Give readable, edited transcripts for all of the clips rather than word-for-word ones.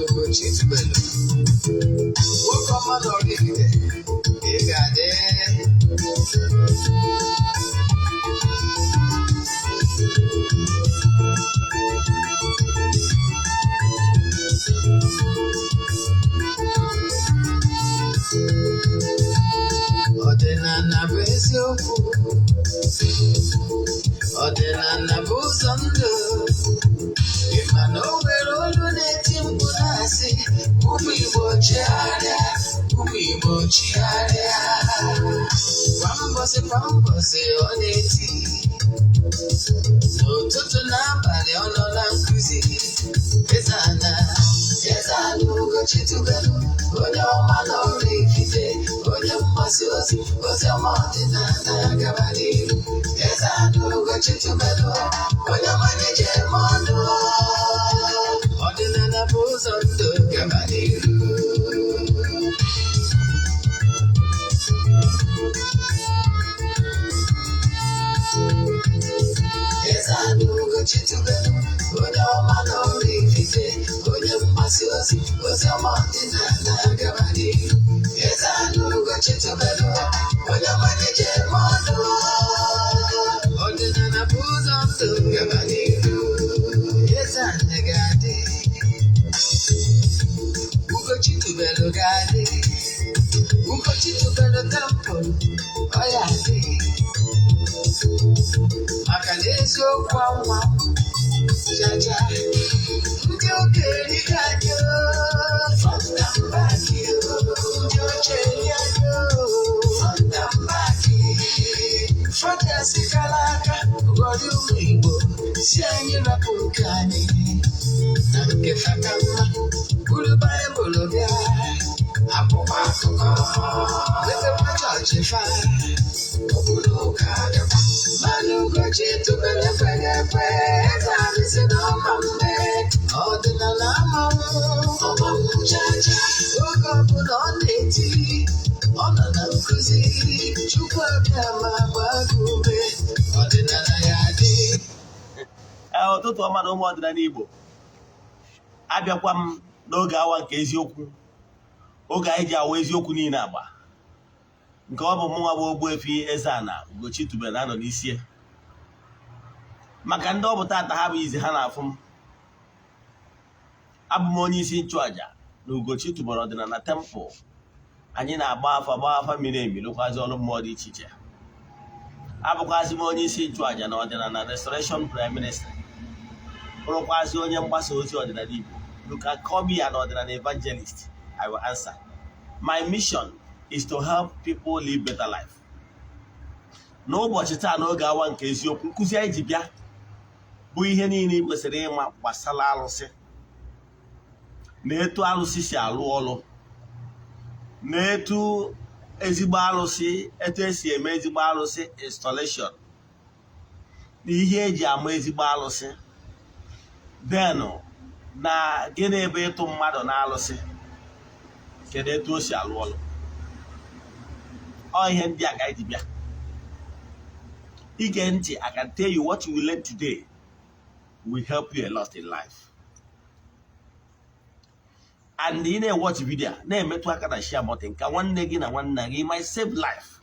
Ugochi tubelu. Welcome mmadu oraifite. Igade. Ọdịnala bụ eziokwu. Ọdịnala bụ ụzọ ndụ. Ịma na o nwere olu na-eti mkpu na-asị ụmụ Igbo chigharịa, ụmụ Igbo chigharịa. Kwa mbọsị ọ na-eti. N'ụtụtụ na abalị ọ nọ na nkuzi. Eze-Ana Ugochi tubelu, onye ọma na oraifite, onye mgbasa ozi ọma ọdịnala gaba n'ihu. Eze-Ana Ugochi tubelu, onye ọma na-eje eme ọnụ. Ọdịnala bụ ụzọ ndụ gaba n'ihu. Eze-Ana Ugochi tubelu, onye ọma na oraifite, onye mgbasa ozi ọma ọdịnala gaba n'ihu. Eze-Ana Ugochi tubelu, onye ọma na-eje eme ọnụ. Ọdịnala bụ ụzọ ndụ gaba n'ihu. Eze-Ana ga-adị, Ugochi tubelu ga-adị, Ugochi tubelu tempụl ọ ya adị. Maka na eziokwu anwa jaja ndị okenye ga-adị fọnda mba gị, ndị ochie adị fọnda mba gị. Fọdụ sikala aka ụfọdụ ụmụ Igbo si anyị rapụ nke anyị na nke faka mma buru Baịbụl bịa akwụkwọ akụkọ mepekwa chọọchị fa obodo ụka dịkwa. Mana Ugochi tubelu ekweghị ekwe, Eze-Ana si na ọma mme ọdịnala ọmanwụ chacha. Oge ọbụla ọ na-eti, ọ nọ na nkuzi, Chukwu abịa ma gbaa gị ume, ọdịnala ya dị. Ụtụtụ ọma na ụmụ ọdịnala Igbo, abịakwa m n'oge awa nke eziokwu, oge anyị ji awa eziokwu niile agba, nke ọ bụ mụnwa bụ Ogbuefi Eze-Ana Ugochi tubelu na-anọ n'isi. Maka ndị ọ bụ tata ha bụ izi ha na-afụ m, abụ m onye isi nchụaja na Ugochi tubelu ọdịnala tempụl. Anyị na-agba afa miri emi, lụkwazi ọrụ mmụọ dị iche iche. Abụkwazi m onye isi nchụaja na ọdịnala Restoration Prime Minister, bụrụkwazi onye mgbasa ozi ọdịnala Igbo. You can call me an ordinary evangelist. I will answer. My mission is to help people live better life. N'ụbọchị taa n'oge awa nke eziokwu, nkụzi anyị ji bịa bụ ihe niile kwesịrị ịma gbasara arụsị, na etu arụsị si alụ ọrụ, na etu ezigbo arụsị, etu esi eme ezigbo arụsị installation, na ihe eji ama ezigbo arụsị, denụ na gịnị ebe ịtụ mmadụ na arụsị, kedu etu o si alụ ọrụ. Ọ ihe ndị a ka anyị ji bịa. Ige ntị, I can tell you what you will learn today will help you a lot in life. And ị na-watch video na-emetụ aka na share button ka nwanne gị na nwanna gị might save life.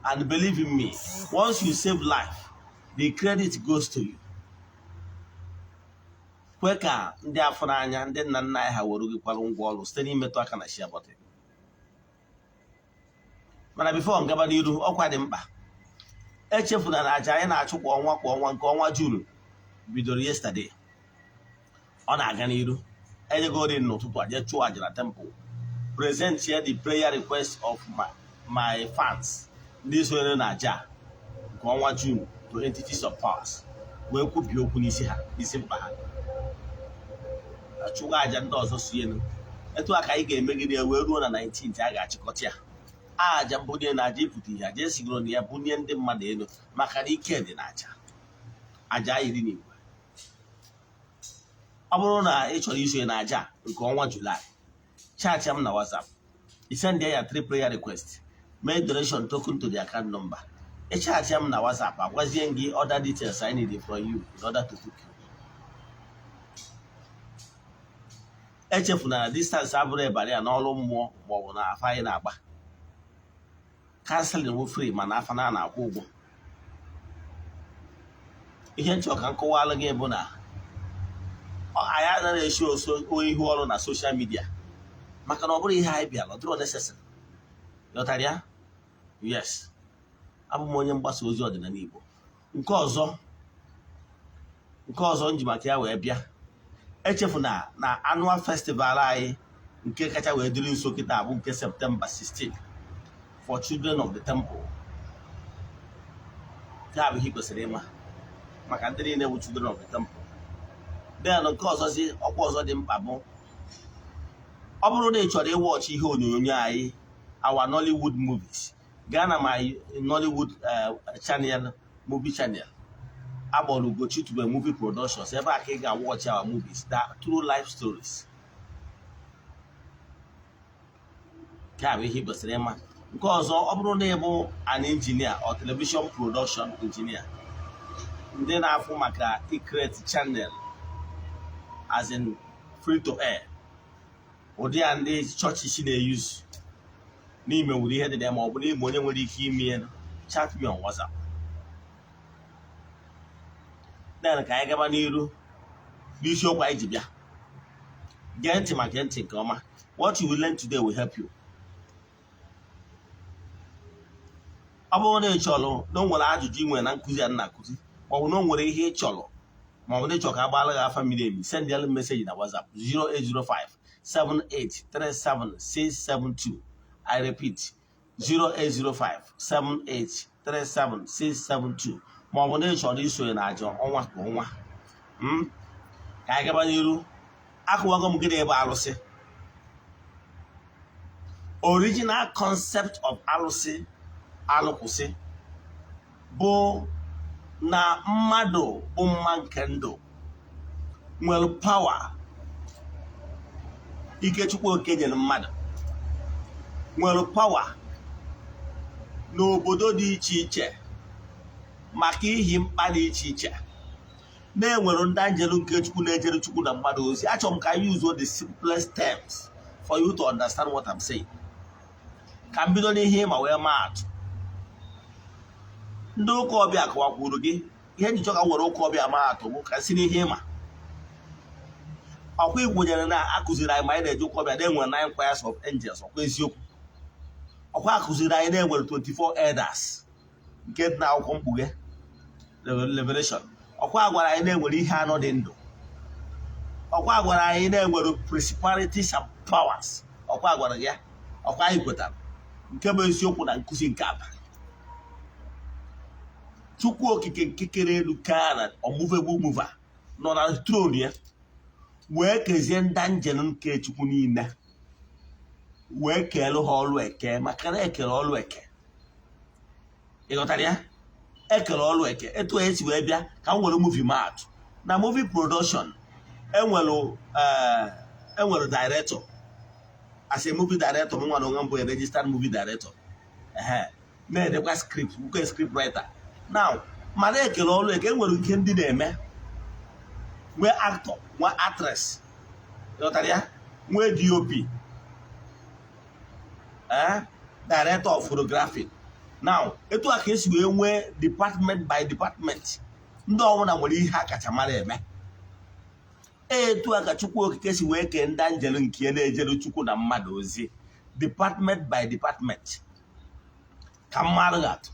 And believe in me, once you save life, the credit goes to you. Kwe ka ndị afọ n'anya, ndị nna nna anyị ha were gị kwara ngwa ọrụ site n'imetụ aka na share button. Mana before ngaba n'iru, ọkwa dị mkpa. Echefuna na aja anyị na-achụ kwa ọnwa nke ọnwa June bidoro yesterday. Ọ na-aga n'iru. Enyego dị n'ụtụtụ aja chụọ aja na temple. Present here the prayer request of my fans. Ndị sonyere na aja nke ọnwa June to entities of powers. Wee kwubi okwu n'isi ha, n'isi mkpa ha. Achụga aja ndị ọzọ sienu. Etu aka anyị ga-emegide wee ruo na 19th a ga-achịkọta ya. aja bunye na aja ipụta ihe aja esigoro na ya bunye ndị mmadụ elu maka na ike dị na aja iri n'igwe. Ọ bụrụ na ị chọrọ isonye na aja nke ọnwa Julaị, chaatị m na WhatsApp, i send ya 3 prayer request, make donation token to the account number. Ị chaatị m na WhatsApp, agwazie gị other details I need from you in order to book you. Echefuna na distance abụrụ ịbara ya n'ọrụ mmụọ maọbụ na afa anyị na-agba. Canceling wụ free mana afa na-akwụ ụgwọ. Ihe nchọ ka nkọwalụ gị bụ na anyị anaghị eshi ihu ọrụ na social media maka na ọ bụrụ ihe anyị bịara, ọ dịrọ necessary. Yọtara ya? Yes. Abụ m onye mgbasa ozi ọdịnala Igbo. Nke ọzọ nji maka ya wee bịa. Echefuna na annual festival anyị nke kacha wee dịrị nso kịta bụ nke September 16 for children of the temple. Nke a bụ ihe kwesịrị ịma maka ndị niile bụ children of the temple. Then nke ọzọzi ọkwa ọzọ dị mkpa bụ ọ bụrụ na ị chọrọ ịwọchị ihe onyonyo anyị, our Nollywood movies, gaa na my Nollywood channel, movie channel akpọrọ Ugochi tubelu movie productions. Ebe a ka ị ga-awọchị our movies, that true life stories. Nke a bụ ihe kwesịrị ịma. Nke ọzọ, ọ bụrụ na ị bụ an engineer or television production engineer, ndị na-afụ maka create channel as in free to air, ụdị ya ndị chọọchị si na-eyuzu n'ime wuri ihe dị ya, ma ọ bụ n'ime onye nwere ike ime chat me on WhatsApp. Then ka anyị gaba n'iru n'isiokwu anyị ji bịa. Gee ntị ma gee ntị nke ọma. What you will learn today will help you. Ọ bụrụ na ị chọrọ na o nwere ajụjụ ị nwere na nkụzi a na-akụzi, ma ọ bụ na o nwere ihe ị chọrọ, ma ọ bụ na ị chọrọ ka agbaala gị afa miri emi, send ya message na WhatsApp 0805-7837672. I repeat, 0805-7837672. Ma ọ bụ na ị chọrọ isonye na aja ọnwa kwa ọnwa. Ka anyị gaba n'iru. Akụwago m gịnị ebe arụsị. Original concept of arụsị alụkwụsị bụ na mmadu bụ mma nke ndụ nwere power. Ikechukwu okenyere mmadụ nwere power n'obodo dị iche iche maka ihi mkpa dị iche iche. Na-enwere ndị anjelu nke Chukwu na-ejere Chukwu na mmadụ ozi. Achọrọ m ka I use the simplest terms for you to understand what I'm saying. Ka m bido n'ihe ma wee maa atụ. Ndị ụka ọbịa kọwakwuru gị ihe njichọ ka nwere ụka ọbịa maa atụ bụ ka si n'ihe ma ọkwa ikwenyere na akụziri anyị ma anyị na-eje ụka ọbịa na-enwere 9 choirs of angels. Ọkwa eziokwu. Ọkwa akụziri anyị na-enwere 24 elders nke dị na akwụkwọ mkpughe Revelation. Ọkwa gwara anyị na-enwere ihe anọ dị ndụ. Ọkwa gwara anyị na-enwere principalities and powers. Ọkwa gwara ya. Ọkwa anyị kwetara nke bụ eziokwu na nkụzi nke abalị. Chukwu okike nke kere elu ka na unmovable mover nọ na throne ya wee kezie ndị anjelu nke Chukwu niile wee keelu ha ọlụ eke maka na ekele ọlụ eke. Ị ghọtara ya? Ekele ọlụ eke. Etu esi wee bịa ka m nwere movie match na movie production. Enwere director. As a movie director, m nwa na onwe mbụ a registered movie director. Na-edekwa script, bụkwa script writer. Now, mana ekele ọlụ eke enwere ike ndị na-eme nwee actor, nwee actress, ghọtara ya, nwee DOP, director of photography. Now, etu a ka esi wee nwee department by department. Ndị ọbụla nwere ihe a kacha mara eme. Etu a ka Chukwu okike si wee kee ndị anjelu nke na-ejere Chukwu na mmadụ ozi, department by department. Ka mmadụ atụ.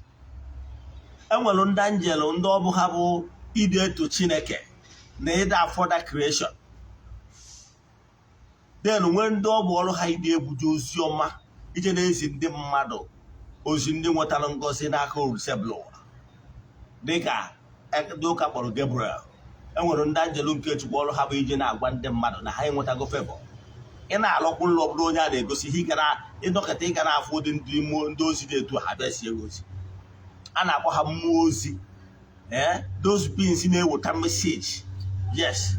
Enwere ndị anjelu ndị ọ bụ ha bụ ide eto Chineke na ịda afọda creation. Then nwee ndị ọ bụ ọrụ ha ide ebuje ozi ọma ije na-ezi ndị mmadụ ozi ndị nwetara ngọzi n'aka Orusebụl ụwa dịka ndị ụka kpọrọ Gabriel. Enwere ndị anjelu nke Chukwu ọrụ ha bụ ije na-agwa ndị mmadụ na ha enwetago favor. ị na-alọkwu ụlọ ọbụla onye a na-egosi ihe ịnọkọta ị ga na-afụ ụdị ndị ozi dị etu ha bịa sie ozi a na-akpọ ha mmụọ ozi those beings na-eweta message. Yes,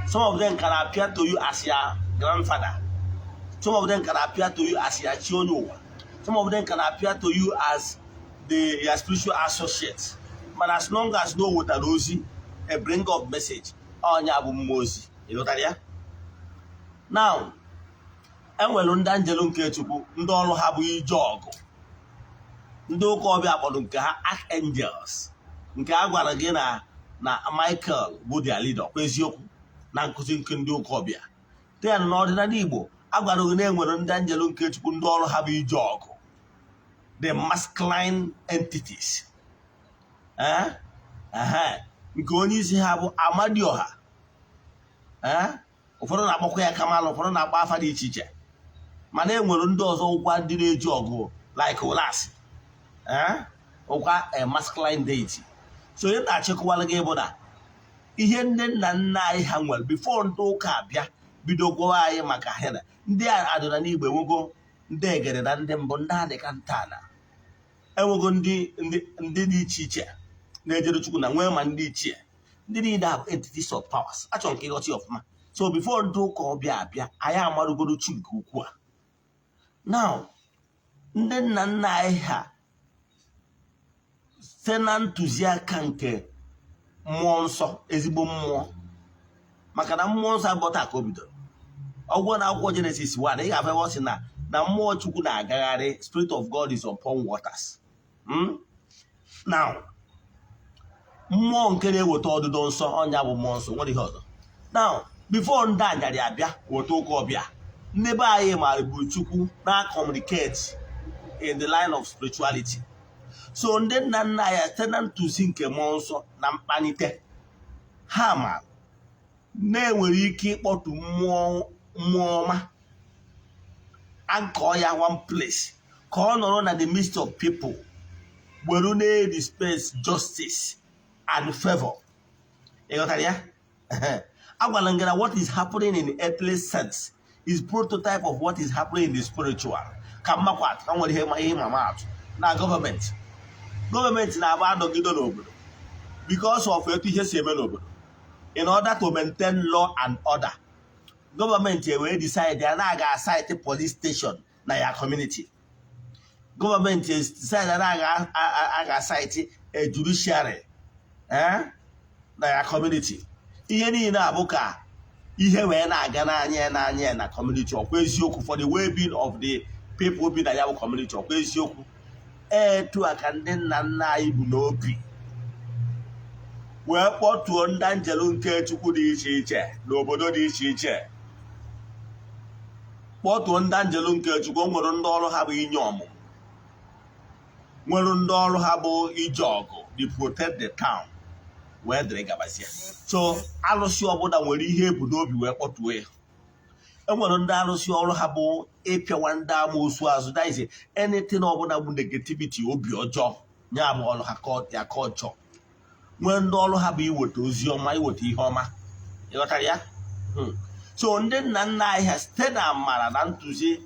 some of them can appear to you as your grandfather, some of them can appear to you as your chionyowa, some of them can appear to you as your spiritual associates, but as long as no wetara ozi a bring up message onye bụ mmụọ ozi. Ịghọtara ya? Now enwere ndị anjelu nke Chukwu ndị ọrụ ha bụ ije ọgụ, ndị ụka ọbịa kpọrọ nke ha archangels, nke a gwara gị na Michael bụ their leader kwa eziokwu na nkụzi nke ndị ụka ọbịa. Then n'ọdịnala Igbo a gwara gị na enwere ndị anjelu nke Chukwu ndị ọrụ ha bụ ije ọgụ, the masculine entities, nke onye isi ha bụ Amadioha, ụfọdụ na-akpọkwa ya Kamal, ụfọdụ na-akpọ afa dị iche iche, mana enwere ndị ọzọ ụkwa ndị na-eji ọgụ like Olasi, ụkwa a masculine deity. So onye na-achịkọwara gị bụ na ihe nne na nna anyị ha nwere before ndị ụka abịa bido gwawa anyị maka hena ndị adịna n'Igbo enwego ndị egere na ndị mbụ ndị adịka ntana, enwego ndị dị iche iche na-ejere Chukwu na nwee ma ndị ichie, ndị niile have entities of powers. Achọrọ nke ịghọta ọfụma. So before ndị ụka ọbịa abịa anyị amarụgoro Chi nke ukwuu a. Now ndị nna nna anyị ha site na ntụziaka nke mmụọ nsọ, ezigbo mmụọ, maka na mmụọ nsọ abụta ka o bidoro. Ọgwụ na akwụkwọ Genesis 1 ị ga-afụ sị na mmụọ Chukwu na-agagharị, Spirit of God is upon waters. Now mmụọ nke na-eweta ọdụdọ nsọ ọnya bụ mmụọ nsọ, nwere ihe ọzọ. Now before ndị anyarị abịa weta ụka ọbịa, ndị be anyị maara bụ Chukwu na-communicate in the line of spirituality. So ndị nna nna ya site na ntụzi nke mmụọ nsọ na mkpanite ha ma na-enwere ike ịkpọtụ mmụọ ọma, akọ ya one place ka ọ nọrọ na the midst of people, were na-dispense justice and favor. Ịghọtara ya? Agwala ngara what is happening in earthly sense is prototype of what is happening in the spiritual. Ka mmakwa atụ nwere ihe mama atụ na gọọmenti na-agba adọgido n'obodo because of etu ihe si eme n'obodo. In order to maintain law and order, gọọmenti wee decide ya na-aga site police station na ya community. Gọọmenti decide na-aga site a judiciary na ya community. Ihe niile abụ ka ihe wee na-aga n'anya na community. Ọkwa eziokwu for the well-being of the people bi na ya bụ community. Ọkwa eziokwu. Etu aka ndị nna nna anyị bụ n'obi wee kpọtuo ndị anjelu nke Chukwu dị iche iche n'obodo dị iche iche, kpọtuo ndị anjelu nke Chukwu. Nwere ndị ọrụ ha bụ inye ọmụmụ, nwere ndị ọrụ ha bụ ije ọgụ, they protect the town, wee dịrị gabazie. So alụsị ọbụla nwere ihe ebu n'obi wee kpọtuo ya. Enwere ndị arụsị ọrụ ha bụ ịpịawa ndị amoosu azụ, that is anything ọbụla bụ negativity, obi ọjọọ, ya bụ ọrụ ha ya ka ọjọọ. Nwee ndị ọrụ ha bụ iweta ozi ọma, iweta ihe ọma. Ịghọtara ya? So ndị nna nna anyị ha site na amara na ntụzi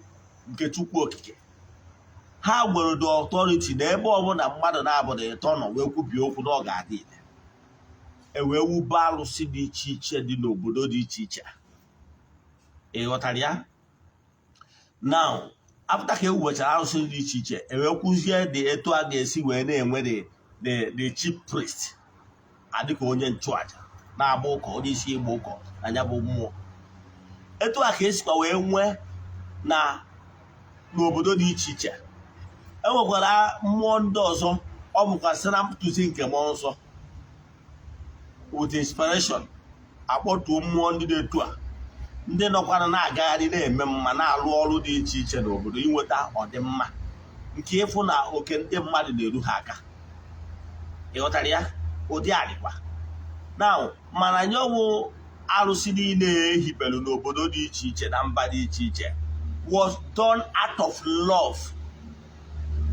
nke Chukwu okike, ha gwere the authority na ebe ọbụla mmadụ na-abụghị ịtọ nọ wee kwubie okwu na ọ ga-adị ile, ewee wube alụsị dị iche iche dị n'obodo dị iche iche. Ịghọtara ya? Now after ka ewubechara alụsị dị iche iche, ewee kwụzie dị etu a ga-esi wee na-enwe the chief priest adịka onye nchụaja na-agba ụkọ, onye isi ịgba ụkọ na ya bụ mmụọ. Etu a ka esikwa wee nwee n'obodo dị iche iche. Enwekwara mmụọ ndị ọzọ ọ bụkwa site na ntụzi nke mmụọ nsọ with inspiration akpọtuo mmụọ ndị dị etu a, ndị nọkwara na-agagharị na-eme mma, na-alụ ọrụ dị iche iche n'obodo inweta ọdịmma nke ịfụ na oke ndị mmadụ na-eru ha aka. Ịghọtara ya? Ụdị adịkwa. Now mana nyewo arụsị niile ehibelu n'obodo dị iche iche na mba dị iche iche was done out of love,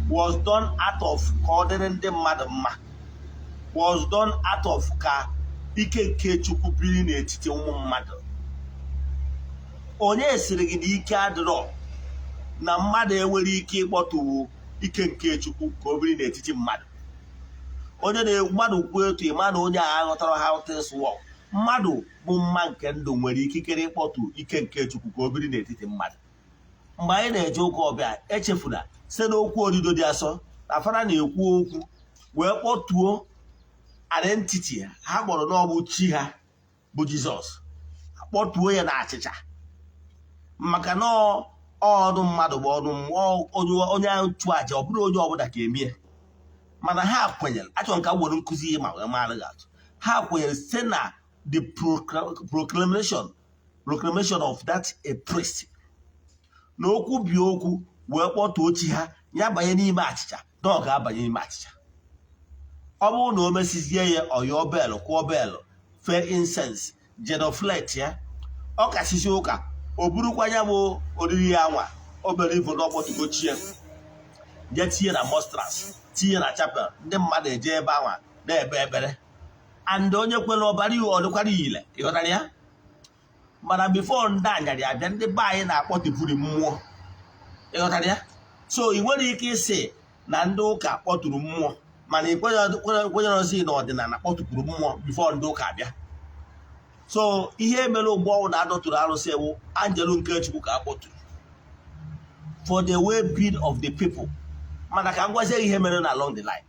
was done out of ka ọ dịrị ndị mmadụ mma, was done out of ka ike nke Chukwu biri n'etiti ụmụ mmadụ. onye siri gị na ike adịrọ na mmadụ enwere ike ịkpọtụ ike nke Chukwu ka o biri n'etiti mmadụ. Onye na-egwu mmadụ kwuo etu ịma na onye a aghọtara how things work. Mmadụ bụ mma nke ndụ nwere ikikere ịkpọtụ ike nke Chukwu ka o biri n'etiti mmadụ. Mgbe anyị na-eje ụka ọbịa echefuna site n'okwu odido dị asọ na fada na-ekwu okwu wee kpọtuo identity ha kpọrọ n'ọbụ chi ha bụ Jizọs, kpọtuo ya na achịcha maka na ọnụ mmadụ bụ ọnụ mmụọ onye ahụ chụọ aja ọ bụrụ onye ọbụla ka emie. Mana ha kwenyere, achọrọ ka nwere nkụzi ihe ma wee mara gị atụ. Ha kwenyere site na the proclamation of that a priest na okwu bi okwu wee kpọtuo chi ha ya banye n'ime achịcha na ọ ga-abanye n'ime achịcha. Ọ bụrụ na o mesizie ya ọyọọ belụ kwụọ belụ fee incense genoflet ya ọ kasisi ụka o burukwa ya bụ oriri ya nwa o bere ibu n'ọkpọtugo chi ya je tinye na monstrance tinye na chapel ndị mmadụ eje ebe anwa na-ebe ekpere and onye kwere ọbara iwu ọ dịkwara ile ịghọtara ya. Mana bifo ndị anyarị abịa ndị be anyị na-akpọtụpụrụ mmụọ ịghọtara ya. So ị nwere ike ịsị na ndị ụka kpọtụrụ mmụọ mana ikwenyerozi na ọdịnala kpọtụpụrụ mmụọ bifo ndị ụka abịa. So ihe mere ụgbọ ọnwụ na-adọtụrụ arụsị ewu anjelu nke Chukwu ka akpọtụrụ for the well-being of the people. Mana ka m gwazie ihe mere na along the line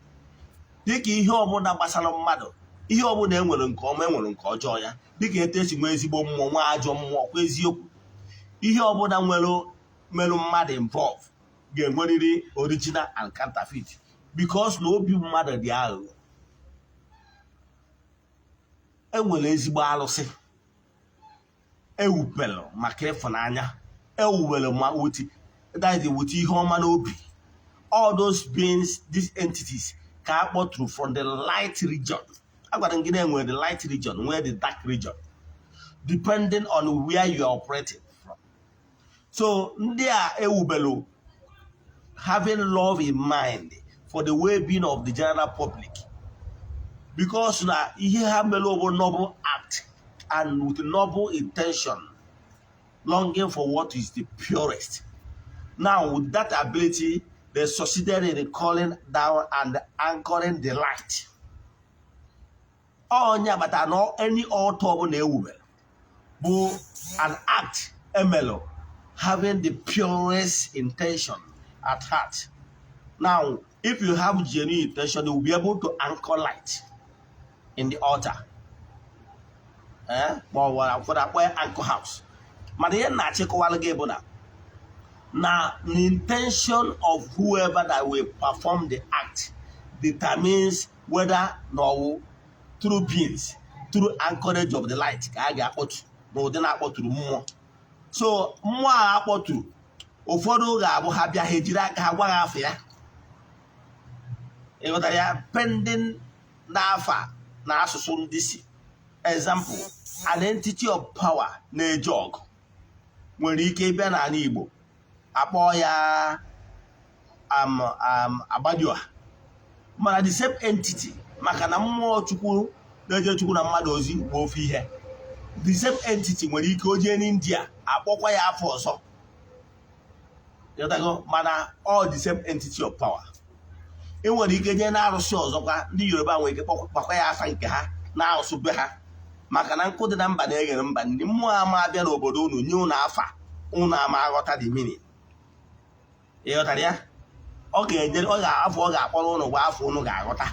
dịka ihe ọbụla gbasara mmadụ, ihe ọbụla enwere nke ọma enwere nke ọjọọ ya, dịka etu esi nwee ezigbo mmụọ nwa ajọ mmụọ kwa eziokwu. Ihe ọbụla nwere mmadụ involve ga-enwerịrị original and counterfeit because na obi mmadụ dị aghụghọ. Enwere ezigbo arụsị ewupelụ maka ịfụnanya, ewuwere ma wute ihe ọma n'obi. All those beings, these entities ka akpọtụrụ from the light region. Agwara m gị na enwere the light region nwee the dark region depending on where you are operating from. So ndị a ewubelu having love in mind for the well-being of the general public because na ihe ha mere bụ noble act and with noble intention longing for what is the purest. Now with that ability they succeeded in calling down and anchoring the light. Onye agbata no any altar ọbụla ewubere bụ an act emelo having the purest intention at heart. Now if you have genuine intention you will be able to anchor light in the altar. For that way anchor house. Mana ihe na-achịkọwara gị bụ na the intention of whoever that will perform the act determines whether no through beings, through anchorage of the light ka a ga-akpọtụ na ụdị na-akpọtụrụ mmụọ. So mmụọ a akpọtụrụ ụfọdụ ga-abụ ha bịa ha ejiri aka ha gwa ha afọ ya ịghọtara ya pending n'afa na asụsụ ndị si. Example, an entity of power na-eje ọgụ nwere ike ịbịa n'ala Igbo akpọ ya Agbadioha mana the same entity maka na mmụọ Chukwu na-eje Chukwu na mmadụ ozi bụ ofu ihe. The same entity nwere ike o jee n'India akpọkwa ya afọ ọzọ mana all the same entity of power. E nwere ike nye na-arụsị ọzọkwa ndị Yoruba nwere ike kpọkwa ya afa nke ha na-asụ be ha maka na nkụ dị na mba na-eghere mba ndị mmụọ ama abịa n'obodo unu nye unu afa unu ama aghọta the meaning. Ịghọtara ya? Ọ ga-akpọrọ unu gwa afọ unu ga-aghọta.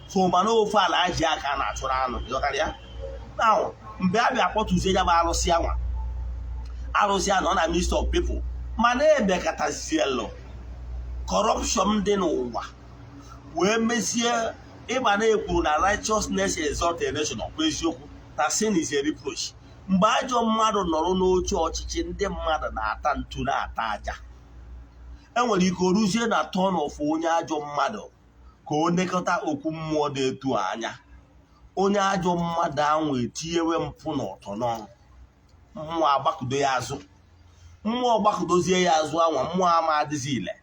So mana ofu ala ji aka na-achụrụ anụ. Ịghọtara ya? Now mgbe a bịa akpọtụzie ya bụ arụsị anwa ọ na midst of people mana ebekatazielu corruption dị n'ụwa wee mezie ịgba na-ekwuru na righteousness exalt a nation ọkwa eziokwu na sin is a reproach. Mgbe ajọ mmadụ nọrọ n'oche ọchịchị ndị mmadụ na-ata ntu na-ata aja enwere ike oruzie na turn of onye ajọ mmadụ ka o nekọta okwu mmụọ dị etu anya. Onye ajọ mmadụ ahụ etinyewe mpụ n'ọtọ n'ọrụ mmụọ agbakụdo ya azụ. Mmụọ gbakụdozie ya azụ anwa mmụọ ama adịzi ile.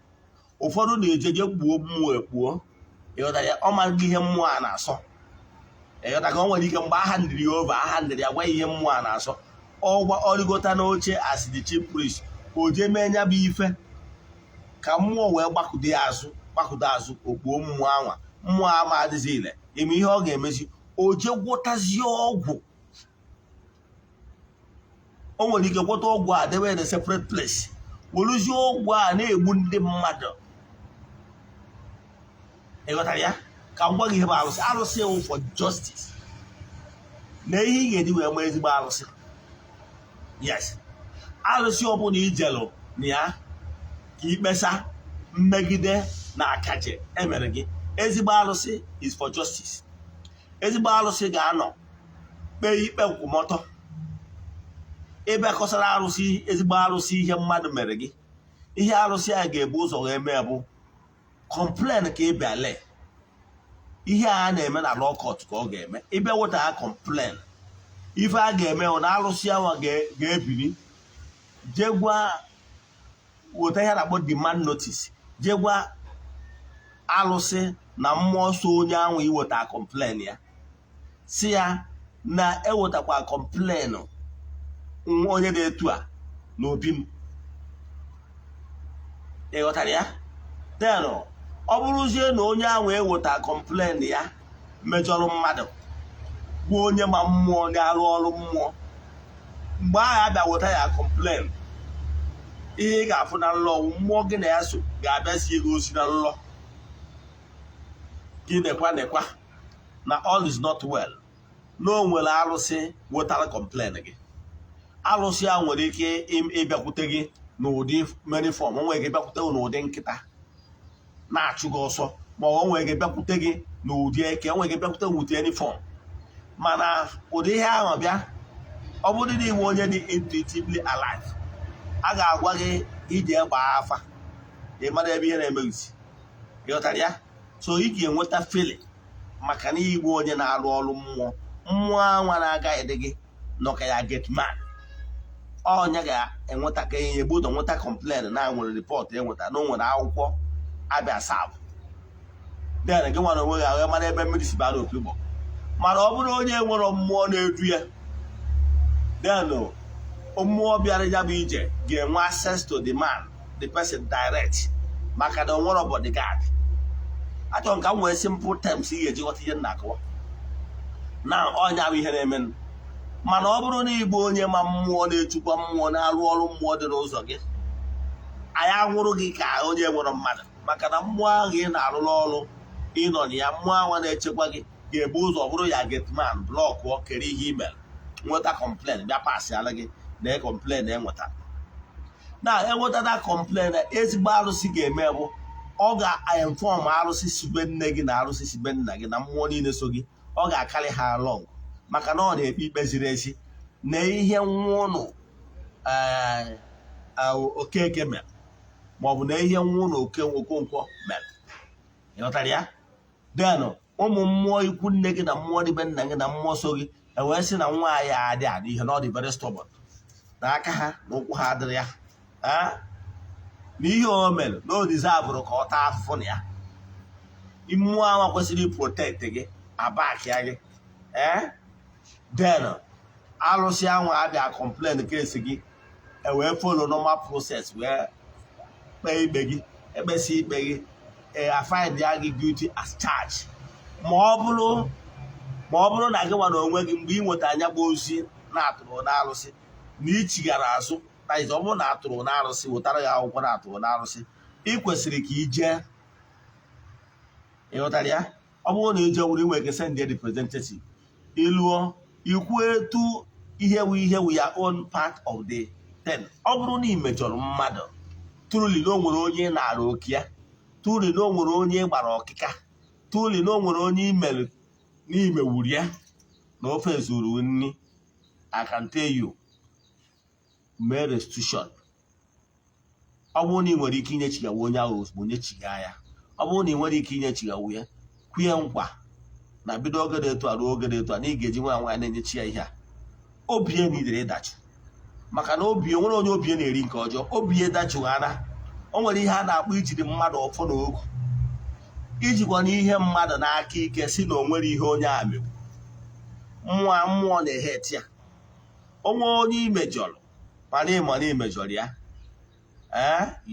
Ụfọdụ na-ejeje kpuo mmụọ ekpuo ịghọta ya ọ maghị ihe mmụọ a na-asọ. Ịghọta ka o nwere ike mgbe aha ndịrị ya ova aha ndịrị ya gwa ihe mmụọ a na-asọ ọrịgota n'oche as the chief priest o jee mee nya bụ ife ka mmụọ wee gbakụdo azụ okpuo mmụọ anwa mmụọ ama adịghị ile ime ihe ọ ga-emezi o jee gwọtazie ọgwụ. O nwere ike gwọta ọgwụ a debe in a separate place weluzie ọgwụ a na-egbu ndị mmadụ. Ịghọtara ya? Ka m gwa gị ihe bụ arụsị. Arụsị wụ for justice na ihe ị ga-eji wee mee ezigbo arụsị. Yes, arụsị ọbụla ijelụ na ya ka ikpesa mmegide na akaje emere gị, ezigbo arụsị is for justice. Ezigbo arụsị ga-anọ kpee ikpe nkwụmọtọ. Ebe kọsara arụsị ezigbo arụsị ihe mmadụ mere gị, ihe arụsị a ga-ebu ụzọ wee mee bụ complain ka ị bịa lee. Ihe a na-eme na law court ka ọ ga-eme. Ịbịa weta ha complain, ife a ga-eme ọ na arụsị ahụ ga-ebili jee gwa weta ihe na-akpọ demand notice, jee gwa arụsị na mmụọ nsọ onye ahụ iweta complain ya, si ya na ewetakwa complain onye na-etu a n'obi m. Ịghọtara ya? Then ọ bụrụzie na onye ahụ eweta complain ya mejọrọ mmadụ bụ onye ma mmụọ na-arụ ọrụ mmụọ, mgbe ahụ abịa weta ya complain, ihe ị ga-afụ na nlọ mmụọ gị na ya so ga-abịa sie gị ozi na nlọ gị nekwa na all is not well, na o nwere arụsị wetara complain gị. Arụsị a nwere ike ịbịakwute gị n'ụdị many form. O nwere ike ịbịakwute gị n'ụdị nkịta na-achụ gị ọsọ, ma ọ nwere ike ịbịakwute gị n'ụdị eke, o nwere ike ịbịakwute gị n'ụdị any form. Mana ụdị ihe ahụ bịa, ọ bụrụ na iwe onye dị intuitively alive, a ga-agwa gị iji gbaa afa ị mara ebe ihe na-emeghịzi. Ịghọtara ya? So ị ga-enweta feeling maka na igbu onye na-arụ ọrụ mmụọ. Mmụọ anwa na-agaghị dị gị nọ ka ya get man, onye ga-enweta ka ihe ebudo nweta complain na nwere report enweta na o nwere akwụkwọ abịa sabụ. Then gị nwere onwe gị ahụ mara ebe mmiri si bara opi ụgbọ. Mana ọ bụrụ onye nwere mmụọ na-edu ya, then mmụọ bịara ya bụ ije ga-enwe access to the man, the person direct, maka na o nwere bodyguard. Achọrọ ka m nwee simple terms ị ga-eji ghọta ihe m na-akọwa na ọnya bụ ihe na-eme. Mana ọ bụrụ na ịbụ onye ma mmụọ na-echukwa mmụọ na-arụ ọrụ mmụọ dị n'ụzọ gị, anyị anwụrụ gị ka onye nwere mmadụ, maka na mmụọ ahụ ị na-arụrụ ọrụ ịnọ na ya, mmụọ ahụ na-echekwa gị ga-ebu ụzọ bụrụ ya getman, blọkụ kere ihe email, nweta complain, bịa pasịala gị na complain enweta. Na enwetata complain, ezigbo arụsị ga-eme bụ ọ ga-inform arụsị sibe nne gị na arụsị sibe nna gị na mmụọ niile so gị. Ọ ga-akarị ha along maka na ọ na-ekpe ikpe ziri ezi na ihe nwa ụnụ Okeke mere, maọbụ na ihe nwa ụnụ Okonkwo mere. Ịghọtara ya? Then ụmụ mmụọ ikwu nne gị na mmụọ dịbe nna gị na mmụọ so gị ewee sị na nwa ya adị ihe na ọ dị very stubborn, na aka ha na ụkwụ ha adịrị ya, na ihe o mere na o dizabụrụ ka ọ taa afụfụ na ya. Mmụọ ahụ kwesịrị protect gị, abakịa gị. Then arụsị ahụ abịa complain case gị, ewee follow normal process wee kpee ikpe gị, ekpesi ikpe gị, find ya gị guilty as charged. Ma ọ bụrụ na gị nwa na onwe gị mgbe ị nweta anya bụ ozi na-atụrụ n'arụsị na ichighara azụ, na ọ bụrụ na atụrụ n'arụsị wetara ya akwụkwọ na atụrụ n'arụsị, ị kwesịrị ka i jee. Ịghọtara ya? Ọ bụrụ na ije wuru inwe ike send representative, ịlụọ ikwu etu ihe wu ya own part of the thing. Ọ bụrụ na ị mejọrọ mmadụ, truly na o nwere onye na-ara oke ya, truly na o nwere onye gbara ọkịka, truly na o nwere onye imere n'ime wuru ya na ofe zuru nri, I can tell you, mee restitution. Ọ bụrụ na ị nwere ike inyechigawa onye ahụ ozugbo, nyechiga ya. Ọ bụrụ na ị nwere ike inyechigawa ya, kwue nkwa na bido oge dị etu a ruo oge dị etu a na ị ga-eji nwa nwaanyị na-enyechi ya ihe a. Obie nidere ịdachi, maka na obie nwere onye obie na-eri nke ọjọọ. Obie dachighara, o nwere ihe a na-akpọ ijide mmadụ ọfọ na ogu, ijikwa na ihe mmadụ n'aka ike si na o nwere ihe onye a mewu. Mmụọ na-ehe ya, onwe onye imejọrọ mana ịma na imejọrọ ya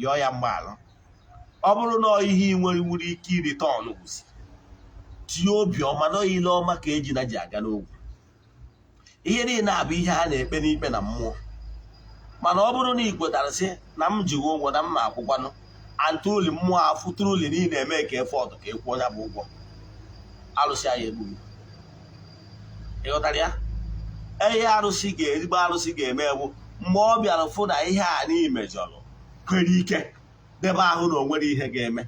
yọọ ya mgbaala. Ọ bụrụ na ihe ị nwere ike irite ọnụgwụzi tinye obi ọma na ile ọma ka ejina ji aga n'ogwu. Ihe niile abụ ihe a na-ekpe n'ikpe na mmụọ, mana ọ bụrụ na ị kwetara sị na m jighị ụgwọ na m na-akwụkwanụ antụli mmụọ afụ truli niile eme ka efe ọdụ ka ịkwụ onye bụ ụgwọ, arụsị anyị egbughị. Ịghọtara ya? Ihe ezigbo arụsị ga-eme bụ mgbe ọ bịara fụ na ihe a n'imejọrọ kwere ike debe ahụ na o nwere ihe ga-eme,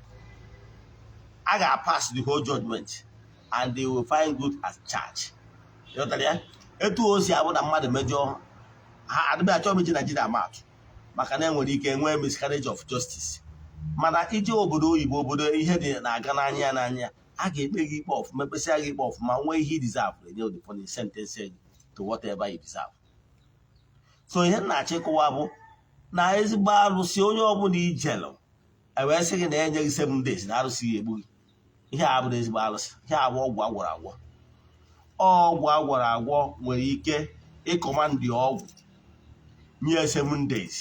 a ga-pass the whole judgment and they will find good as charge. Ịghọtara ya? Etu o si abụ na mmadụ mejọ ha adịghị achọ meji Naijiria amatụ maka na enwere ike nwee miscarriage of justice. Mana ije obodo oyibo, obodo ihe dị na-aga n'anya n'anya, a ga-ekpe gị ikpe ọfụma, ekpesịa gị ikpe ọfụma, nwee ihe deserve enye the funny sentence to whatever you deserve. So ihe na-achọ ịkọwa bụ na ezigbo arụsị onye ọbụla ijelụ ewee sị gị na enye gị 7 days na arụsị ya egbu gị, ihe a bụrụ ezigbo arụsị. Ihe a bụ ọgwụ agwọrọ agwọ. Ọgwụ agwọrọ agwọ nwere ike ịkọmandị ọgwụ nye 7 days.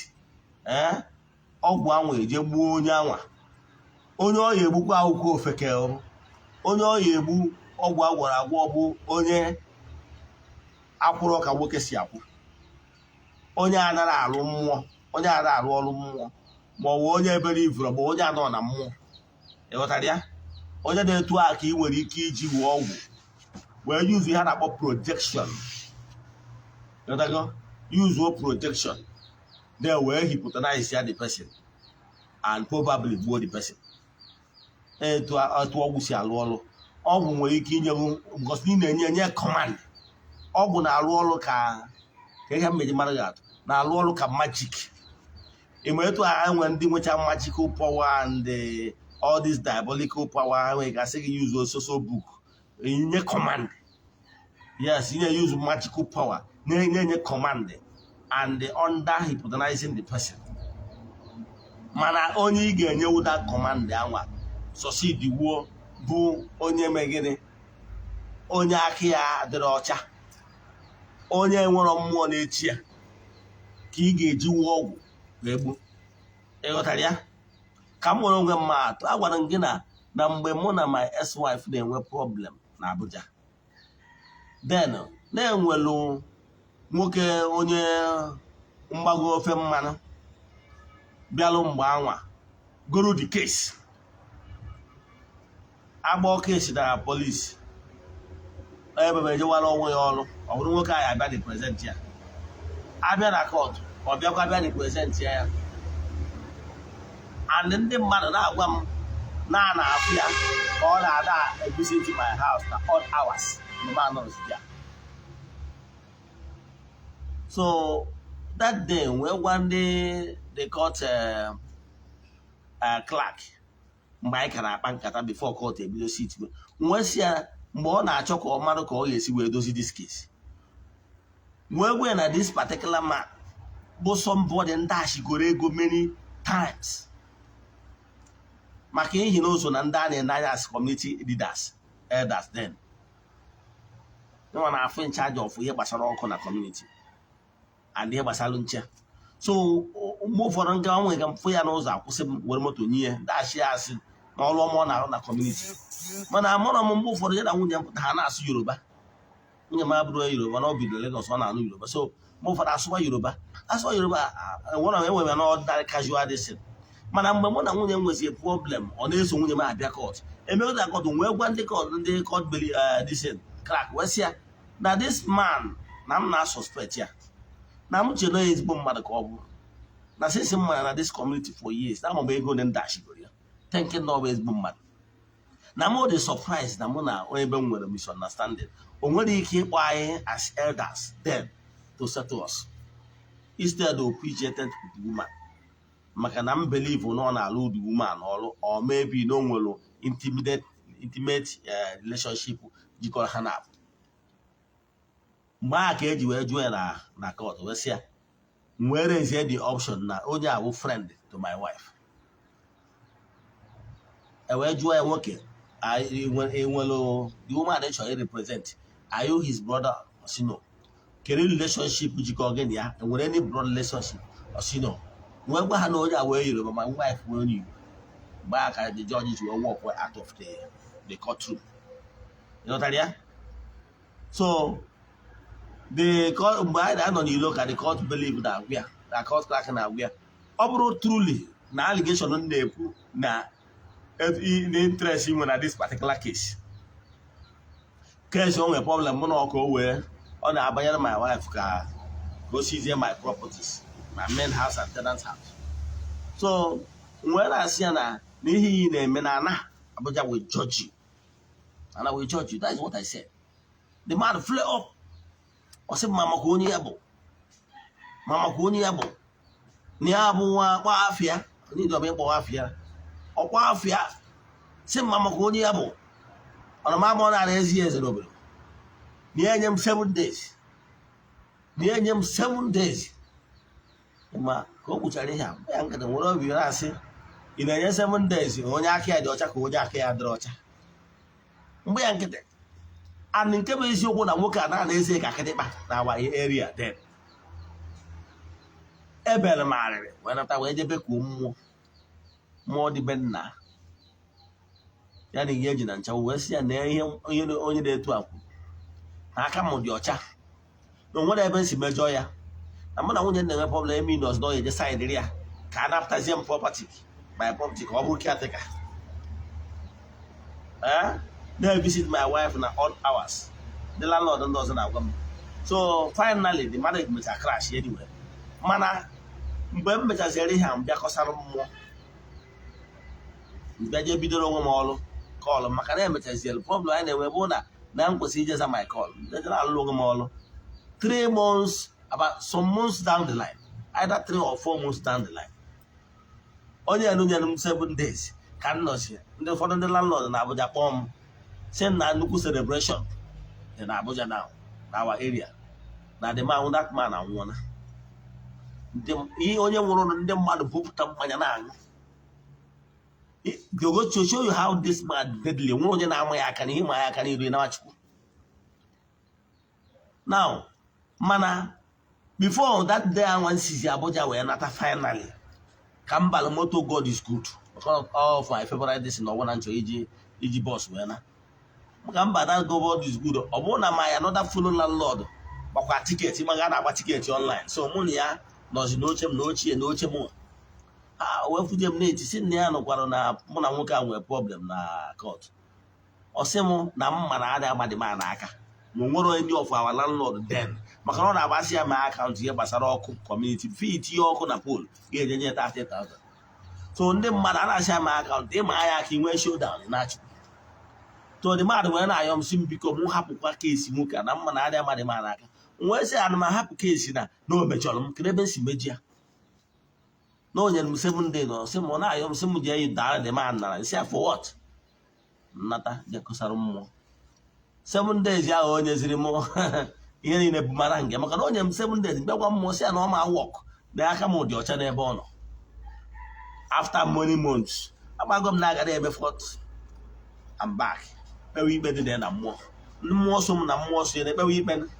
Ọgwụ anwa eje gbuo onye anwa, onye ọya egbukwa akwụkwọ ofeke, onye ọya egbu ọgwụ agwọrọ agwọ bụ onye akwụrụ ka nwoke si akwụ, onye anara alụ mmụọ, onye ara arụ ọrụ mmụọ, ma ọ bụ onye ebere ivụrụ, ma onye anọ na mmụọ. Ịghọtara ya? Onye na-etu aka ị nwere ike iji wee ọgwụ wee yuzu ihe a na-akpọ projection. Ịghọtago? Yuzuo projection then wee hypnotize the person and probably gbuo the person. Etu ọgwụ si alụ ọrụ. Ọgwụ nwere ike inye because ị na-enye command. Ọgwụ na-alụ ọrụ ka ihe mmeji mara ga-atụ, na-alụ ọrụ ka magic. Ịma etu a nwere ndị nwecha magical power and all this diabolical power nwere gasị gị use social book inye command. Yes, you use magical power na-enye command and under hypnotizing the person. Mana onye ị ga-enye ụda command anwa succeed wuo bụ onye megide, onye aka ya adịrị ọcha, onye nwere mmụọ na-echi ya ka ị ga-eji wuo ọgwụ wee gbuo. Ịghọtara ya? Ka m nwere onwe m atụ, agwara m gị na mgbe mụ na my ex-wife na-enwe problem na Abuja, then na-enwelu nwoke onye mgbago ofe mmanụ bịalụ mgbe anwa goro the case, agba case na polisi, ebe ejewala onwe ya ọrụ. Ọ bụrụ nwoke anyị abịa dị present ya, abịa na kọtụ, ọ bịakwa abịa dị present ya, and ndị mmadụ na-agwa m na-afụ ya ka ọ na-ada visit my house na odd hours mgbe anọzi ya. So that day wee gwa the court clerk mgbe anyị ka na-akpa nkata before court ebido sit, wee si ya mgbe ọ na-achọ ka ọ marụ ka ọ ga-esi wee dozi this case, wee gwe na this particular man bụ somebody ndachigoro ego many times maka ihi na ụzọ na ndị a na-enanya as community leaders, elders. Then na-afụ in charge of ihe gbasara ọkụ na community and ihe gbasara nche. So mgbe ụfọdụ nga nwe ga mfụ ya n'ụzọ akwụsị m were moto nye dachi ya asị na ọrụ ọma ọ na-arụ na community. Mana amụrụ m mgbe ụfọdụ ya na nwunye m ha na-asụ Yoruba, nwunye m abụrụ Yoruba na ọ bido Lagos, ọ na-anụ Yoruba. So mgbe ụfọdụ asụba Yoruba enwere ya na ordinary casual dịsị. Mana mgbe mụ na nwunye m nwezi problem, ọ na-eso nwunye m abịa court, emegota court wee gwa ndị court beli dịsị crack wee sị ya na this man na m na-suspect ya na m chere ezigbo mmadụ ka ọ bụ na since m na this community for years na mgbe ego ndị ndachigoro ya thinking na ọ bụ ezigbo mmadụ, na m dị surprise na mụ na onye ebe m nwere misunderstanding. O nwere ike ịkpọ anyị as elders then to settle us instead of appreciated with the woman, maka na m believe na ọ na-alụ the woman ọrụ, or maybe na o nwere intimate relationship jikọrọ ha na abụ. Mgbe a ka eji wee jụọ ya na court wee sị ya nwee rezie the option na onye a bụ friend to my wife. Wee jụọ ya nwoke enwelu the woman they chọrọ represent, are you his brother or no? Kere relationship jikọ gị na ya enwere any blood relationship or si no nwe gwa ha na onye a wee Yoruba ma wife wee onye Igbo mgbe aka the judges will walk out of the courtroom. You know that? So the court mgbe anyị na-anọ n'ilo ka the court believe na agwịa na court clerk na agwịa ọ bụrụ truly na allegation na-ekwu na interest inwe na this particular case o nwere problem mụ na ọka o wee ọ na-abanyere my wife ka go seize my properties, my main house and tenant house. So when I see na n'ihe iyi na-eme na ana Abuja will judge you. And I will judge you. That is what I said. The man flare up. I said, Mama Kuni Yabo. Mama Kuni Yabo. Niabu Wafia. Need to be Wafia. Or Wafia. Say Mama Kuni Yabo. On a mamma that is years ago. Near him 7 days. Near him 7 days. Ma, go to Chariha. I'm going to whatever you are saying. In a 7 days, you only care the Ochaka Drocha. Mgbe ya nkịtị and nke bụ eziokwu na nwoke a na-eze ka kịtịkpa na our area then ebere m arịrị wee nata wee jebe kuo mmụọ dị be nna ya na ihe eji na ncha wee sị ya na ihe onye na-etu akwụ na aka m dị ọcha na onwere ebe nsi mejọ ya na mụ na nwunye na-enwe problem emi na ọzọ eje saịdịrị ya ka a napụtazie m property my property ka ọ bụrụ caretaker they visit my wife in odd hours. The landlord doesn't have come. So finally, the marriage made a crash anyway. Mana, when Mr. Zeriham, because I'm more. Better be the wrong all call Macadam, Mr. Problem, I never won. Now procedures are my call. That's not long all. 3 months, about some months down the line, either 3 or 4 months down the line. Only I know 7 days. Cannot see. The for the landlord and Abuja Pom. Send na nnukwu celebration in Abuja now, our area. Na the man that man anwụọna. Ihe onye nwụrụ ndị mmadụ bupụta mmanya na-aṅụ. To show you how this man deadly. Nwụrụ onye na-ama ya aka n'ihe ma ya aka n'iru na Nwachukwu. Now, mana before that day I want to see Abuja wee nata finally. Kambal moto God is good. Because of my favorite this in Owo Nancho iji boss wee na. Mba that God is good. Ọ bụrụ na my another fellow landlord gbakwa tiketi ma ga na-agba tiketi online. So mụ na ya nọzi n'oche m n'oche m. Wee fuje m na-eti si na ya nọkwara na mụ na nwoke a nwere problem na court. Ọ sị m na mma na adị agbadị ma n'aka. Ma o nwere onye of our landlord then. Maka na ọ na-agbasi ya ma akaụntụ ihe gbasara ọkụ community fee tinye ọkụ na pool ga-ejenye 30,000. So ndị mmadụ a na-asị ya ma akaụntụ ịma ya aka inwe showdown na-achụ. So the man when I am sim become mu hapu kwa case muka na mma na ada ma de ma na aka. Nwe se an ma hapu case na no mecholo m krebe si mejia. No nyen mu 7 days no se mo na ayom se mu je yi da de man na say for what? Nata je kosaru mo. 7 days ya onye ziri mo. Ihe ni ne bumara nge maka na onye m 7 days be kwa mo se na o ma work. Na aka mo di ocha na ebe ono. After many months, abagom na aga ebe fort. I'm back. Very better than a more. No more some na more so the very ben.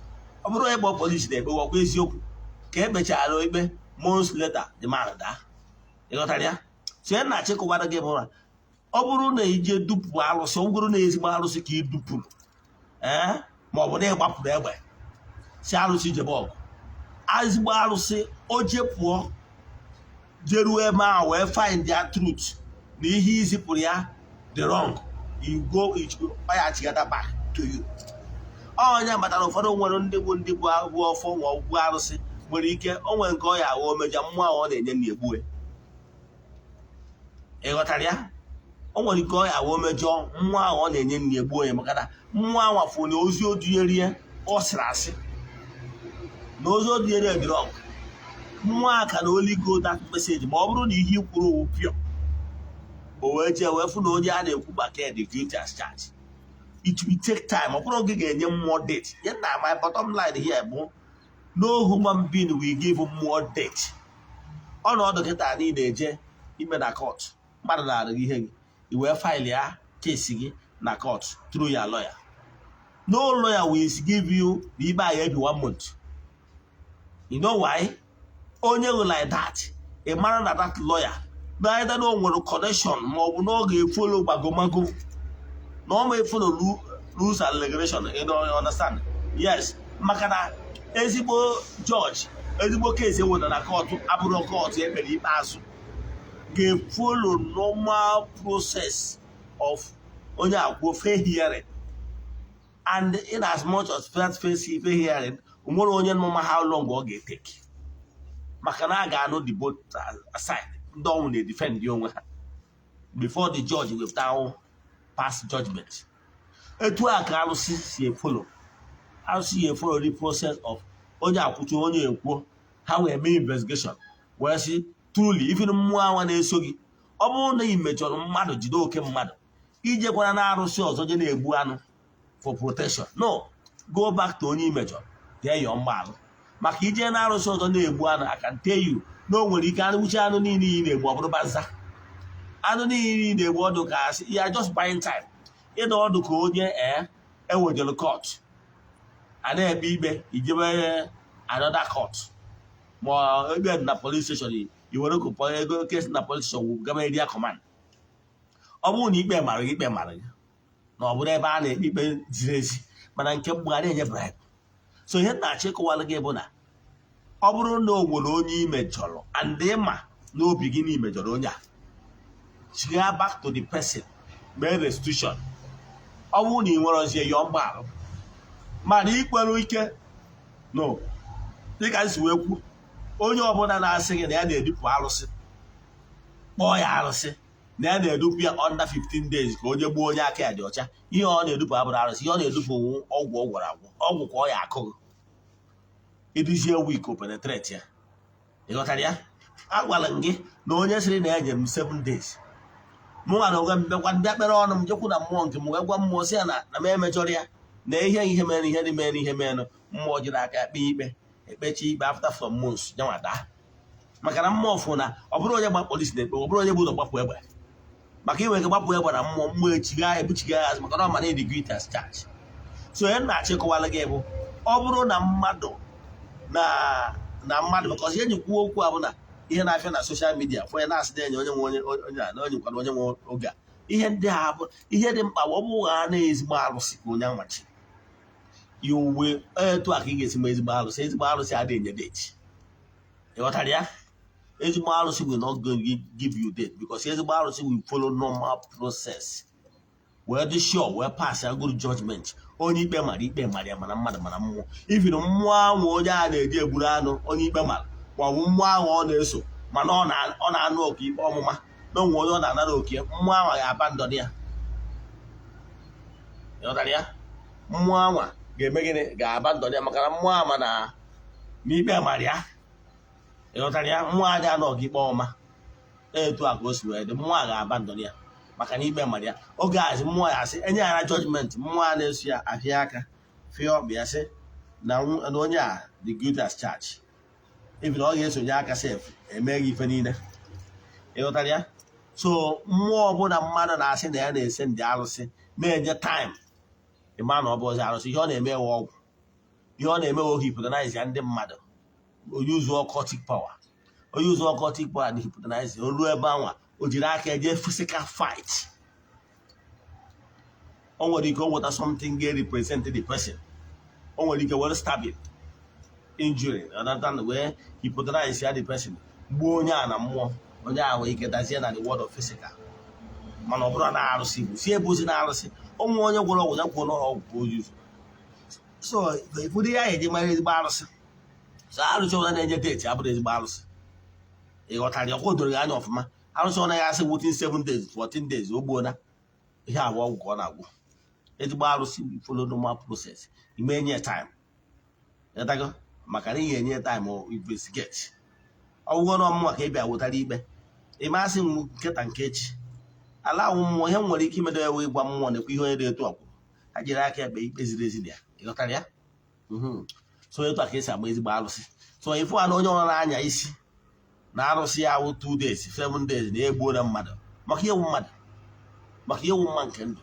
Over about police there, but what is you? Kebecha aloibe months later, the man da. You got there? So na check what I gave her. Oburu na ije dupu alo so nguru na ezigbo alo se ki dupu. Ma obo na egbapu da egbe. Si alo si jebo. Azigbo alo se oje puo. Jeru e ma we find their truth. Na ihe izipuru ya the wrong. You go each fire together back to you. Oh, yeah, but I don't follow one on the one the war for Arusi, where you get on when go ya or major more on the Indian boy. Egotaria? Oh, when you go ya or major more on the Indian boy, Macada, more for Nozio Duria or Srassi. Nozo Duria drunk. More can only go that message. Mobro, you grow pure. It will take time. I'm going to get more date. Yeah, now my bottom line here, no human being will give him more date. On all the get I need a even a court. Madam, you will file your case na court through your lawyer. No lawyer will give you the buy every 1 month. You know why? Onye will like that. A man that lawyer, neither no one connection, more no follow bagomago, no may follow rules and regulation. You don't understand? Yes, Makana, Ezibo George, Ezibo case, you would not court to Abu Court, they follow normal process of Ogbuefi hearing. And in as much as that face hearing, no matter how long will get take. Makana ga the both aside. Don't they defend you before the judge will down pass judgment. Et toi Arusi follow. Arusi follow the process of how we make investigation. Where see truly even more one esogi. Obo na imejor mmadu jide oke mmadu. Ije kwana na Arusi ozo je na-egbu anu for protection. No, go back to onye imejor. There your mmalụ. Maka ije na Arusi ozo na-egbu anu, I can tell you no nwere ike anu uche anu niile na-egbu ọbụrụ banza. Anu niile na-egbu ọdụ ka asị, you are just buying time. Ịdọ ọdụ ka onye ewejere court. A na-ekpe ikpe ijebe another court. Ma ebe na police station you were go case na police station gaba area command. Ọ bụrụ na ikpe mara ikpe mara na ọ bụrụ ebe a na-ekpe ikpe ziri ezi mana nke mgbagharị enye bribe. So ihe na-achị kọwara gị bụ na ọ bụrụ na o nwere onye imejọrọ and ịma n'obi gị na imejọrọ onye a, chiga back to the person mee restitution. Ọ bụrụ na ị nwere ozi yọọ mgbaghara mana ikwere ike no dịka nsi wee kwu onye ọbụla na-asị gị na ya na-edupụ arụsị kpọọ ya arụsị na ya na-edupụ ya under 15 days ka onye gbuo onye aka ya dị ọcha. Ihe ọ na-edupụ abụrụ arụsị, ihe ọ na-edupụ ọgwụ ọ gwara agwụ, ọgwụ ka ọ ya akụghị iduzie week o penetrate ya. Ịghọtara ya? Agwara m gị na onye sịrị na ya nyere m 7 days mụ nwa na oge mbekwa ndị akpere ọnụ m jekwu na mmụọ nke m wee gwa mmụọ sị ya na m emejọrọ ya na ihe mere ihe dị mere ihe mere mmụọ jiri aka kpee ikpe ekpechi ikpe after some months nyanwa daa. Maka na mmụọ fụ na ọ bụrụ onye gba polisi na-ekpe, ọ bụrụ onye bụ ụzọ gbapụ egbe, maka inwe ike gbapụ egbe na mmụọ echiga ebuchiga azụ maka na ọ ma na degree as charge. So onye na-achịkọwala gị bụ ọ bụrụ na mmadụ na mmadụ maka ọzọ enyi kwuo okwu a bụ na ihe na-afịa na social media fọ ya na-asị na enye onye nkwado onye nwe oge a ihe ndị a bụ ihe dị mkpa. Ọ bụrụ ha na-ezigbo arụsị ka onye amachi iwe etu a ka ị ga-esi ma ezigbo arụsị. Ezigbo arụsị adịghị enye date. Ịghọtara ya? Ezigbo arụsị will not go give you date because ezigbo arụsị will follow normal process wee dị sure wee pass a good judgment. Onye ikpe mara ikpe mara ya mana mmadụ mana mmụọ. Ifiri mmụọ ahụ onye a na-eji egburu anụ onye ikpe mara ma ọ bụ mmụọ ahụ ọ na-eso mana ọ na-anụ oke ikpe ọmụma na onwe onye ọ na-anara oke, mmụọ ahụ ga-abandon ya. Ịghọtara ya? Mmụọ ahụ ga-eme gịnị? Ga-abandon ya maka na mmụọ ahụ na ikpe mara ya. Ịghọtara ya? Mmụọ a ga-anọ ọka ikpe ọma etu a ka o si wee dị, mmụọ ga-abandon ya maka na ikpe mara ya. Oge azi mmụọ ya asị enye ya judgment, mmụọ a na-eso ya ahịa aka fịa ọbịa sị na onye a the guilty as charged. Even ọ ga-esonye aka sef emeghị ife niile. Ịghọtara ya? So mmụọ ọbụla mmadụ na-asị na ya na-ese ndị arụsị na-enye time ịma na ọ bụ ozi arụsị. Ihe ọ na-eme ewe ọgwụ, ihe ọ na-eme ewe hypnotize ya ndị mmadụ. Oyuzu occultic power, oyuzu occultic power na hypnotize olu ebe anwa o jiri aka eje physical fight. O nwere ike o nweta something ga-represent the person. O nwere ike were stabbing injury another where hypnotize ya the person gbuo onye a na mmụọ. Onye a nwere ike dazie na the world of physical mana ọ bụrụ na arụsị bụ si ebe ozi na arụsị ụmụ onye gwọrọ ọgwụ ya kwuo n'ọgwụ ka o yuzu. So ifụdị ya eji mara ezigbo arụsị. So arụsị ọbụla na-enye deti abụrụ ezigbo arụsị. Ịghọtara ya? Kwa doro gị anya ọfụma. Arụsị ọ naghị asị within 7 days 14 days o gbuo na ihe abụọ ọgwụ ka ọ na-agwụ. Ezigbo arụsị follow normal process. Ime enye time. Ịghọtago? Maka na ihe enye time o investigate. Ọgwụgwọ na ọmụma ka ị bịa wetara ikpe. Ime asị nkịta nke echi ala awụ mmụọ ihe nwere ike imedo ya wee gwa mmụọ na-ekwe ihe onye dị etu akwụ ha jiri aka ekpe ikpe ziri ezi dị ya. Ịghọtara ya? So etu a ka esi agba ezigbo arụsị. So ifu a na onye ọrụ anya isi na arụsị ya awụ 2 days 7 days na-egbuo na mmadụ maka ihe mmadụ maka ihe mma nke ndụ.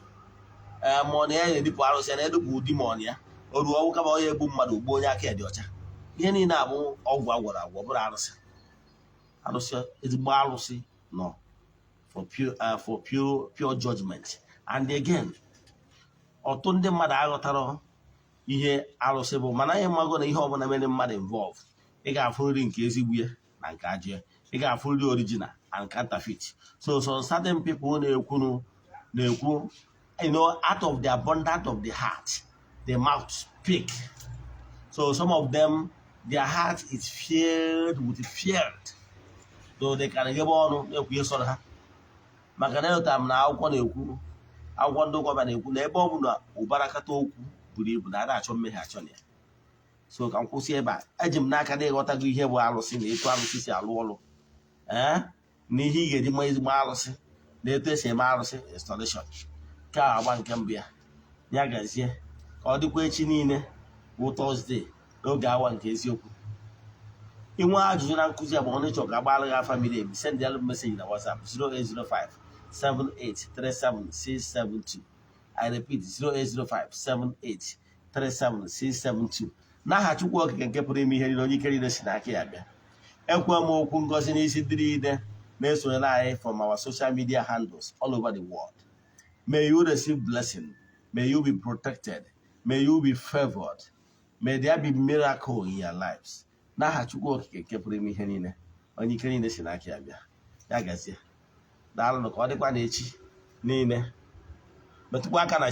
Ma ọ na ya na-edipụ arụsị ya na-edupụ ụdị ma ọ na ya o ruo ọnwụ kama onye egbu mmadụ ugbo onye aka ya dị ọcha. ihe niile abụ ọgwụ agwara agwọ bụrụ arụsị. Arụsị, ezigbo arụsị nọ for pure judgment. And again, ọtụ ndị mmadụ aghọtara ihe arụsị bụ, mana anyị mago na ihe ọbụla mere mmadụ involve, ị ga-afụrịrị nke ezigbo ya na nke ajọ ya, ị ga-afụrịrị original and counterfeit. So some certain people na-ekwu, out of the abundance of the heart the mouth speak. So some of them, their heart is filled with fear, so they can give on na-ekwu ihe sọrọ ha. Maka na ụta m na akwụkwọ na-ekwu, akwụkwọ ndị ụkọba na-ekwu na ebe ọ bụ na ụbara kata okwu buru ibu na ada achọ mmehie achọ na ya. So ka m kwụsị ebe a. Eji m n'aka na ịghọtago ihe bụ arụsị na etu arụsị si alụ ọrụ, na ihe ị ga-eji ma ezigbo arụsị na etu esi eme arụsị installation. Nke a agba nke mbụ ya gazie, ka ọ dịkwa echi niile bụ Tọzdee n'oge awa nke eziokwu. Inwe ajụjụ na nkụzi a bụ onye chọrọ ka agbara gị afa miri emi, send ya message na WhatsApp 08057837672. I repeat 08057837672. N'aha Chukwu Okike nke pụrụ ime ihe niile, onye ike niile si n'aka ya bịa. Ekwe m okwu ngozi n'isi dịrị ide na-esonyere anyị from our social media handles all over the world. May you receive blessing. May you be protected. May you be favored. May there be miracle in your lives. N'aha Chukwu Okike nke pụrụ ime ihe niile, onye ike niile si n'aka ya bịa. Ya gazie. Daalụ, ka ọ dịkwa n'echi niile. Metụkwa aka na